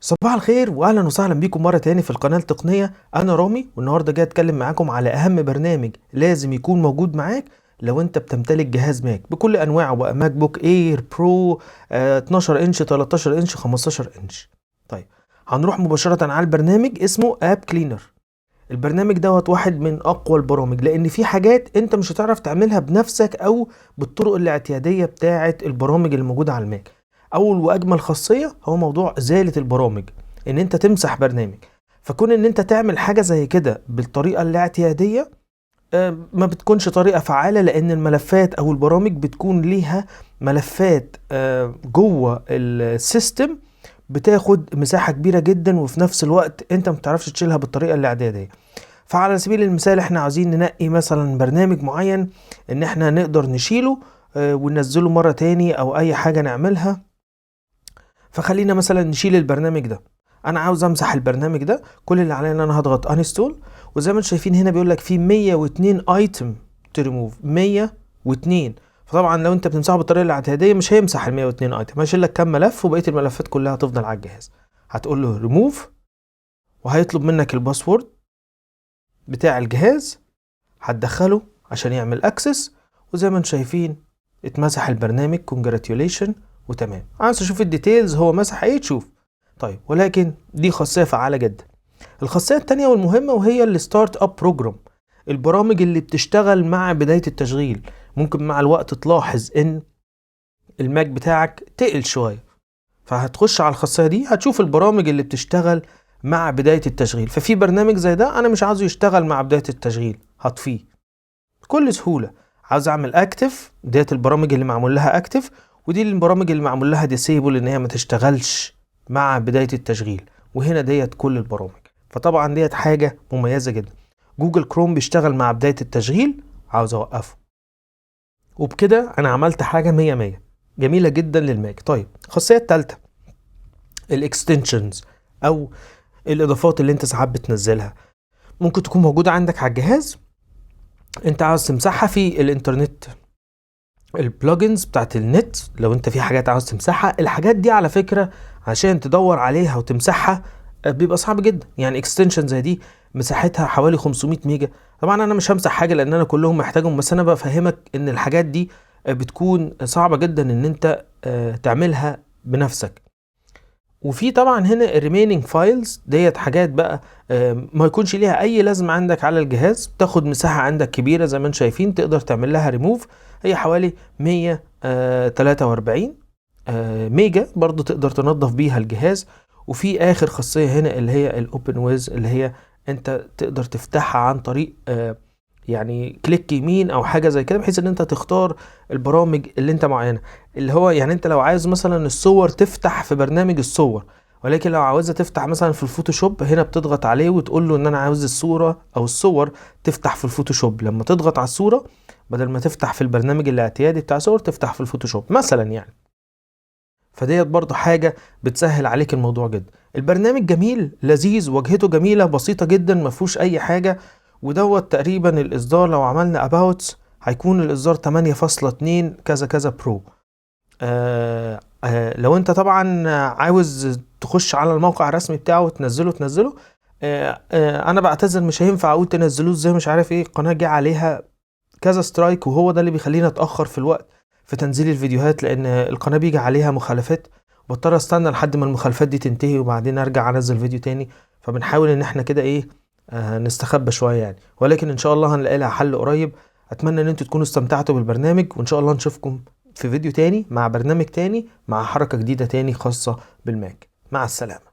صباح الخير واهلا وسهلا بيكم مره تاني في القناه التقنيه. انا رامي والنهارده جاي اتكلم معاكم على اهم برنامج لازم يكون موجود معاك لو انت بتمتلك جهاز ماك بكل انواعه بقى، ماك بوك اير برو 12 انش 13 انش 15 انش. طيب هنروح مباشره على البرنامج اسمه اب كلينر. البرنامج دوت واحد من اقوى البرامج لان في حاجات انت مش هتعرف تعملها بنفسك او بالطرق الاعتياديه بتاعه البرامج اللي موجوده على الماك. اول واجمل خاصيه هو موضوع ازاله البرامج، ان انت تمسح برنامج. فكون ان انت تعمل حاجه زي كده بالطريقه الاعتياديه ما بتكونش طريقه فعاله، لان الملفات او البرامج بتكون ليها ملفات جوه السيستم بتاخد مساحه كبيره جدا، وفي نفس الوقت انت ما بتعرفش تشيلها بالطريقه الاعتياديه. فعلى سبيل المثال احنا عاوزين ننقي مثلا برنامج معين ان احنا نقدر نشيله وننزله مرة تاني او اي حاجة نعملها. فخلينا مثلا نشيل البرنامج ده. انا عاوز امسح البرنامج ده، كل اللي عليا ان انا هضغط انستول، وزي ما انتم شايفين هنا بيقول لك في 102 ايتم تو ريموف 102. فطبعا لو انت بتمسحه بالطريقه الاعتياديه مش هيمسح ال 102 ايتم، هيشيل لك كام ملف وبقيه الملفات كلها هتفضل على الجهاز. هتقول له ريموف وهيطلب منك الباسورد بتاع الجهاز، هتدخله عشان يعمل اكسس، وزي ما انتم شايفين اتمسح البرنامج كونجراتيوليشن وتمام. عايز تشوف الديتيلز هو مسح ايه تشوف. طيب ولكن دي خاصيه فعاله جدا. الخاصيه التانية والمهمه وهي الستارت اب بروجرام، البرامج اللي بتشتغل مع بدايه التشغيل. ممكن مع الوقت تلاحظ ان الماك بتاعك تقل شويه، فهتخش على الخاصيه دي هتشوف البرامج اللي بتشتغل مع بدايه التشغيل. ففي برنامج زي ده انا مش عاوزه يشتغل مع بدايه التشغيل، هطفيه بكل سهوله. عاوز اعمل اكتف، ديت البرامج اللي معمول لها اكتف، ودي البرامج اللي معمول لها ديسيبل ان هي ما تشتغلش مع بدايه التشغيل. وهنا ديت كل البرامج. فطبعا ديت حاجه مميزه جدا. جوجل كروم بيشتغل مع بدايه التشغيل، عاوز اوقفه. وبكده انا عملت حاجه 100 100 جميله جدا للماك. طيب الخاصيه الثالثه الاكستنشنز او الاضافات اللي انت ساعات بتنزلها، ممكن تكون موجوده عندك على الجهاز انت عاوز تمسحها في الانترنت. البلوجنز بتاعت النت، لو انت في حاجات عاوز تمسحها، الحاجات دي على فكره عشان تدور عليها وتمسحها بيبقى صعب جدا. يعني اكستنشن زي دي مساحتها حوالي 500 ميجا. طبعا انا مش همسح حاجه لان انا كلهم محتاجهم، بس انا بفهمك ان الحاجات دي بتكون صعبه جدا ان انت تعملها بنفسك. وفي طبعا هنا الريمينينج فايلز ديت حاجات بقى ما يكونش ليها اي لازمه عندك على الجهاز، بتاخد مساحه عندك كبيره زي ما انتم شايفين، تقدر تعمل لها ريموف. هي حوالي 143 ميجا، برضو تقدر تنظف بيها الجهاز. وفي اخر خاصيه هنا اللي هي الاوبن ويز، اللي هي انت تقدر تفتحها عن طريق يعني كليك يمين او حاجه زي كده، بحيث ان انت تختار البرامج اللي انت معينه. اللي هو يعني انت لو عايز مثلا الصور تفتح في برنامج الصور، ولكن لو عاوزها تفتح مثلا في الفوتوشوب، هنا بتضغط عليه وتقول له ان انا عاوز الصوره او الصور تفتح في الفوتوشوب. لما تضغط على الصوره بدل ما تفتح في البرنامج الاعتيادي بتاع صور تفتح في الفوتوشوب مثلا يعني. فديت برضو حاجه بتسهل عليك الموضوع جدا. البرنامج جميل لذيذ، واجهته جميله بسيطه جدا ما فيهوش اي حاجه. ودوت تقريبا الاصدار لو عملنا اباوتس هيكون الاصدار 8.2 كذا كذا برو. لو انت طبعا عاوز تخش على الموقع الرسمي بتاعه وتنزله انا بعتذر مش هينفع اقول تنزلوه ازاي مش عارف ايه، القناه جه عليها كذا سترايك، وهو ده اللي بيخلينا اتاخر في الوقت في تنزيل الفيديوهات، لان القناه بيجي عليها مخالفات، بضطر استنى لحد ما المخالفات دي تنتهي وبعدين ارجع انزل فيديو تاني. فبنحاول ان احنا كده ايه نستخبى شويه يعني، ولكن ان شاء الله هنلاقي لها حل قريب. اتمنى ان انتوا تكونوا استمتعتوا بالبرنامج، وان شاء الله نشوفكم في فيديو تاني مع برنامج تاني مع حركه جديده تاني خاصه بالماك. مع السلامه.